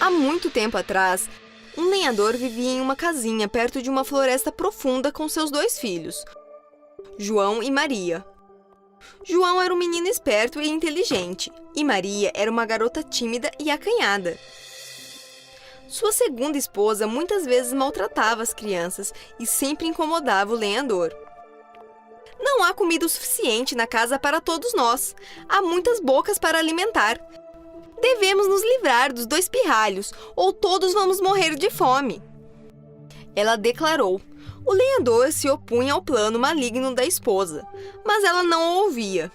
Há muito tempo atrás, um lenhador vivia em uma casinha perto de uma floresta profunda com seus 2 filhos, João e Maria. João era um menino esperto e inteligente, e Maria era uma garota tímida e acanhada. Sua segunda esposa muitas vezes maltratava as crianças e sempre incomodava o lenhador. Não há comida o suficiente na casa para todos nós. Há muitas bocas para alimentar. Devemos nos livrar dos 2 pirralhos, ou todos vamos morrer de fome. Ela declarou. O lenhador se opunha ao plano maligno da esposa, mas ela não o ouvia.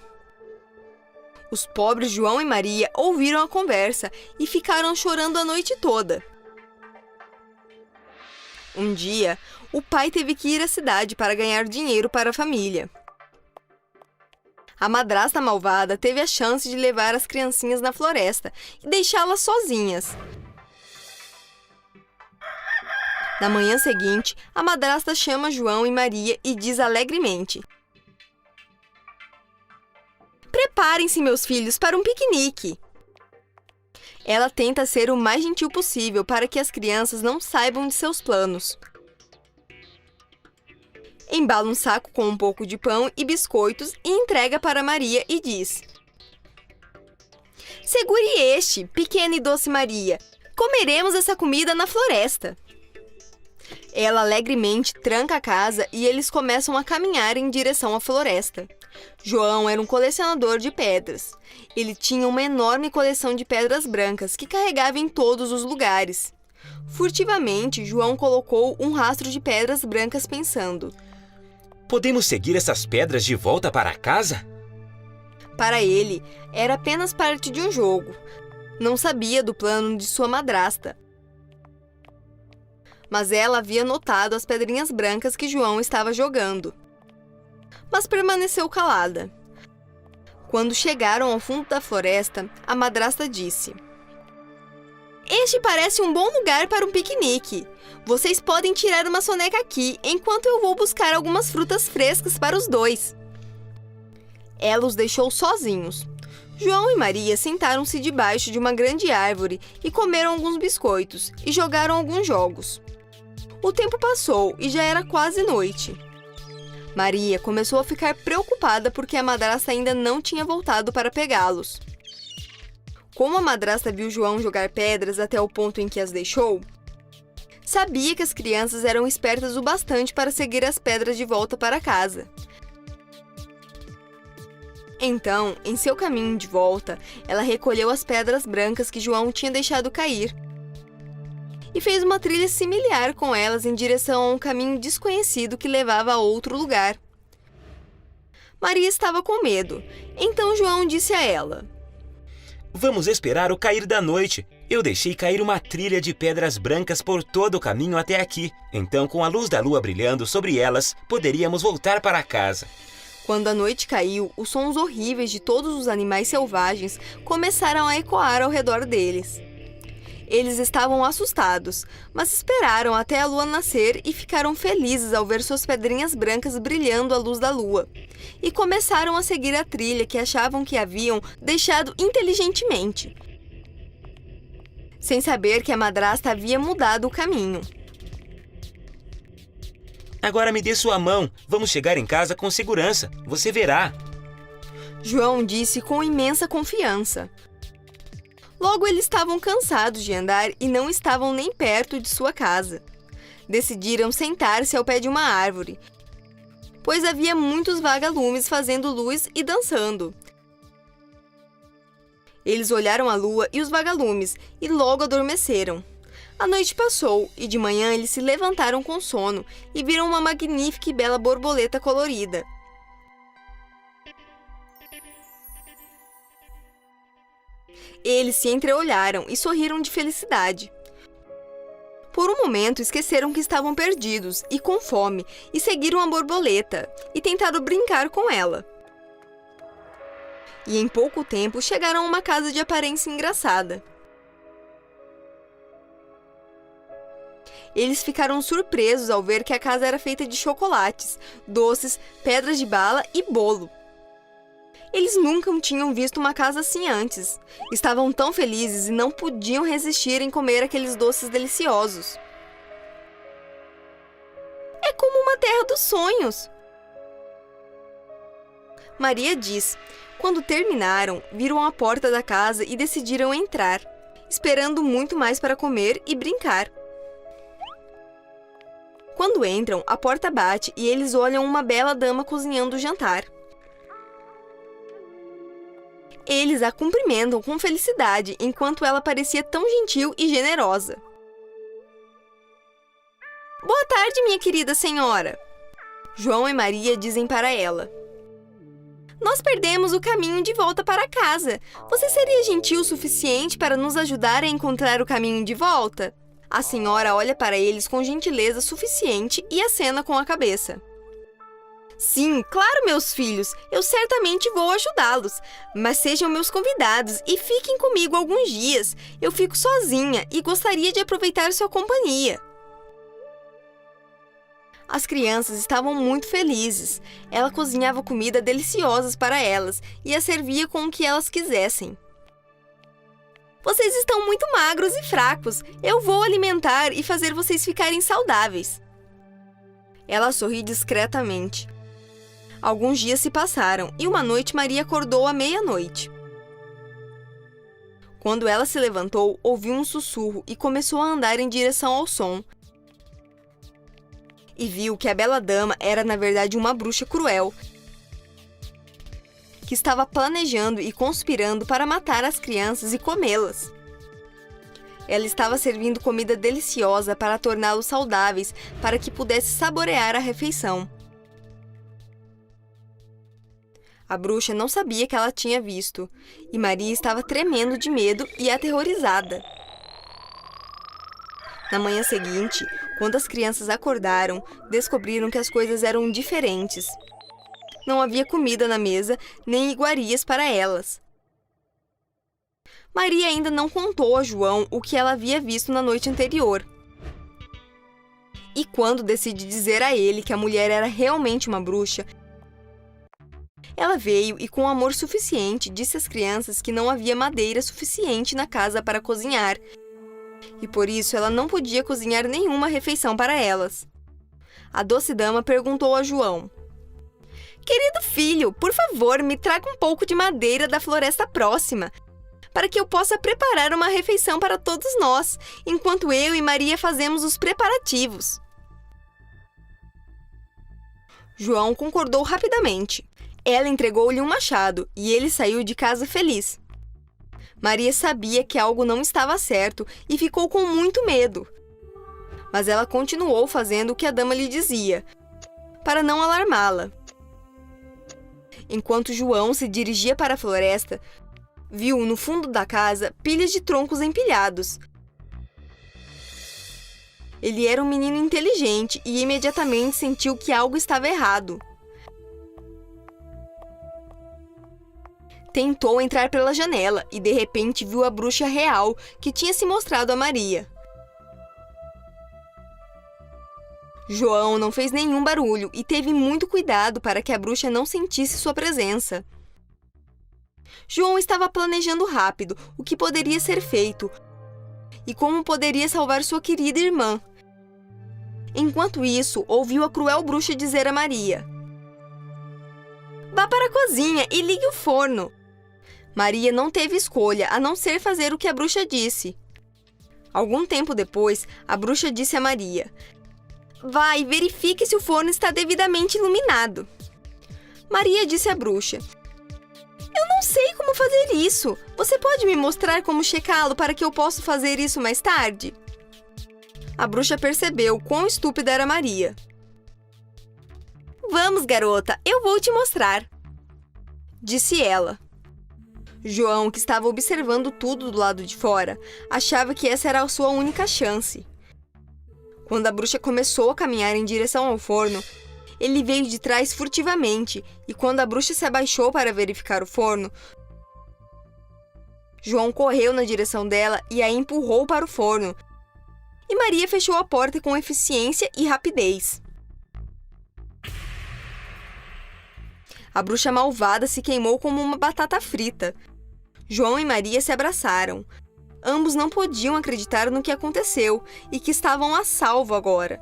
Os pobres João e Maria ouviram a conversa e ficaram chorando a noite toda. Um dia, o pai teve que ir à cidade para ganhar dinheiro para a família. A madrasta malvada teve a chance de levar as criancinhas na floresta e deixá-las sozinhas. Na manhã seguinte, a madrasta chama João e Maria e diz alegremente: "Preparem-se, meus filhos, para um piquenique." Ela tenta ser o mais gentil possível para que as crianças não saibam de seus planos. Embala um saco com um pouco de pão e biscoitos e entrega para Maria e diz: "Segure este, pequena e doce Maria. Comeremos essa comida na floresta." Ela alegremente tranca a casa e eles começam a caminhar em direção à floresta. João era um colecionador de pedras. Ele tinha uma enorme coleção de pedras brancas que carregava em todos os lugares. Furtivamente, João colocou um rastro de pedras brancas pensando: "Podemos seguir essas pedras de volta para casa?" Para ele, era apenas parte de um jogo. Não sabia do plano de sua madrasta. Mas ela havia notado as pedrinhas brancas que João estava jogando. Mas permaneceu calada. Quando chegaram ao fundo da floresta, a madrasta disse: "Este parece um bom lugar para um piquenique. Vocês podem tirar uma soneca aqui, enquanto eu vou buscar algumas frutas frescas para os 2. Ela os deixou sozinhos. João e Maria sentaram-se debaixo de uma grande árvore e comeram alguns biscoitos e jogaram alguns jogos. O tempo passou e já era quase noite. Maria começou a ficar preocupada porque a madrasta ainda não tinha voltado para pegá-los. Como a madrasta viu João jogar pedras até o ponto em que as deixou, sabia que as crianças eram espertas o bastante para seguir as pedras de volta para casa. Então, em seu caminho de volta, ela recolheu as pedras brancas que João tinha deixado cair e fez uma trilha similar com elas em direção a um caminho desconhecido que levava a outro lugar. Maria estava com medo, então João disse a ela: "Vamos esperar o cair da noite. Eu deixei cair uma trilha de pedras brancas por todo o caminho até aqui. Então, com a luz da lua brilhando sobre elas, poderíamos voltar para casa." Quando a noite caiu, os sons horríveis de todos os animais selvagens começaram a ecoar ao redor deles. Eles estavam assustados, mas esperaram até a lua nascer e ficaram felizes ao ver suas pedrinhas brancas brilhando à luz da lua. E começaram a seguir a trilha que achavam que haviam deixado inteligentemente, sem saber que a madrasta havia mudado o caminho. "Agora me dê sua mão. Vamos chegar em casa com segurança. Você verá." João disse com imensa confiança. Logo, eles estavam cansados de andar e não estavam nem perto de sua casa. Decidiram sentar-se ao pé de uma árvore, pois havia muitos vagalumes fazendo luz e dançando. Eles olharam a lua e os vagalumes e logo adormeceram. A noite passou e de manhã eles se levantaram com sono e viram uma magnífica e bela borboleta colorida. Eles se entreolharam e sorriram de felicidade. Por um momento esqueceram que estavam perdidos e com fome e seguiram a borboleta e tentaram brincar com ela. E em pouco tempo chegaram a uma casa de aparência engraçada. Eles ficaram surpresos ao ver que a casa era feita de chocolates, doces, pedras de bala e bolo. Eles nunca tinham visto uma casa assim antes. Estavam tão felizes e não podiam resistir em comer aqueles doces deliciosos. É como uma terra dos sonhos, Maria diz. Quando terminaram, viram a porta da casa e decidiram entrar, esperando muito mais para comer e brincar. Quando entram, a porta bate e eles olham uma bela dama cozinhando o jantar. Eles a cumprimentam com felicidade, enquanto ela parecia tão gentil e generosa. Boa tarde, minha querida senhora, João e Maria dizem para ela. Nós perdemos o caminho de volta para casa. Você seria gentil o suficiente para nos ajudar a encontrar o caminho de volta? A senhora olha para eles com gentileza suficiente e acena com a cabeça. Sim, claro, meus filhos, eu certamente vou ajudá-los, mas sejam meus convidados e fiquem comigo alguns dias. Eu fico sozinha e gostaria de aproveitar sua companhia. As crianças estavam muito felizes. Ela cozinhava comida deliciosas para elas e as servia com o que elas quisessem. Vocês estão muito magros e fracos. Eu vou alimentar e fazer vocês ficarem saudáveis. Ela sorri discretamente. Alguns dias se passaram e uma noite Maria acordou à meia-noite. Quando ela se levantou, ouviu um sussurro e começou a andar em direção ao som. E viu que a bela dama era, na verdade, uma bruxa cruel, que estava planejando e conspirando para matar as crianças e comê-las. Ela estava servindo comida deliciosa para torná-los saudáveis, para que pudesse saborear a refeição. A bruxa não sabia que ela tinha visto, e Maria estava tremendo de medo e aterrorizada. Na manhã seguinte, quando as crianças acordaram, descobriram que as coisas eram diferentes. Não havia comida na mesa, nem iguarias para elas. Maria ainda não contou a João o que ela havia visto na noite anterior. E quando decide dizer a ele que a mulher era realmente uma bruxa, ela veio e, com amor suficiente, disse às crianças que não havia madeira suficiente na casa para cozinhar, e por isso ela não podia cozinhar nenhuma refeição para elas. A doce dama perguntou a João: Querido filho, por favor, me traga um pouco de madeira da floresta próxima, para que eu possa preparar uma refeição para todos nós, enquanto eu e Maria fazemos os preparativos. João concordou rapidamente. Ela entregou-lhe um machado e ele saiu de casa feliz. Maria sabia que algo não estava certo e ficou com muito medo. Mas ela continuou fazendo o que a dama lhe dizia, para não alarmá-la. Enquanto João se dirigia para a floresta, viu no fundo da casa pilhas de troncos empilhados. Ele era um menino inteligente e imediatamente sentiu que algo estava errado. Tentou entrar pela janela e, de repente, viu a bruxa real que tinha se mostrado a Maria. João não fez nenhum barulho e teve muito cuidado para que a bruxa não sentisse sua presença. João estava planejando rápido o que poderia ser feito e como poderia salvar sua querida irmã. Enquanto isso, ouviu a cruel bruxa dizer a Maria: Vá para a cozinha e ligue o forno. Maria não teve escolha a não ser fazer o que a bruxa disse. Algum tempo depois, a bruxa disse a Maria: Vá e verifique se o forno está devidamente iluminado. Maria disse à bruxa: Eu não sei como fazer isso. Você pode me mostrar como checá-lo para que eu possa fazer isso mais tarde? A bruxa percebeu quão estúpida era Maria. Vamos, garota, eu vou te mostrar, disse ela. João, que estava observando tudo do lado de fora, achava que essa era a sua única chance. Quando a bruxa começou a caminhar em direção ao forno, ele veio de trás furtivamente, e quando a bruxa se abaixou para verificar o forno, João correu na direção dela e a empurrou para o forno, e Maria fechou a porta com eficiência e rapidez. A bruxa malvada se queimou como uma batata frita. João e Maria se abraçaram. Ambos não podiam acreditar no que aconteceu e que estavam a salvo agora.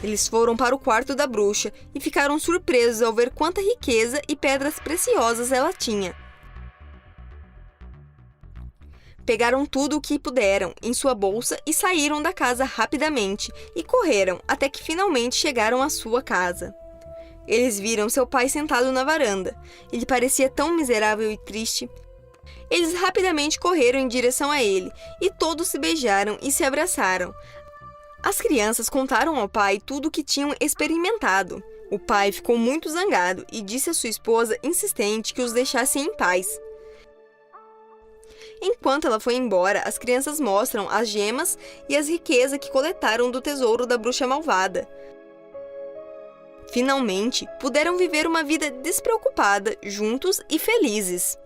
Eles foram para o quarto da bruxa e ficaram surpresos ao ver quanta riqueza e pedras preciosas ela tinha. Pegaram tudo o que puderam em sua bolsa e saíram da casa rapidamente e correram até que finalmente chegaram à sua casa. Eles viram seu pai sentado na varanda. Ele parecia tão miserável e triste. Eles rapidamente correram em direção a ele e todos se beijaram e se abraçaram. As crianças contaram ao pai tudo o que tinham experimentado. O pai ficou muito zangado e disse à sua esposa insistente que os deixasse em paz. Enquanto ela foi embora, as crianças mostram as gemas e as riquezas que coletaram do tesouro da bruxa malvada. Finalmente, puderam viver uma vida despreocupada, juntos e felizes.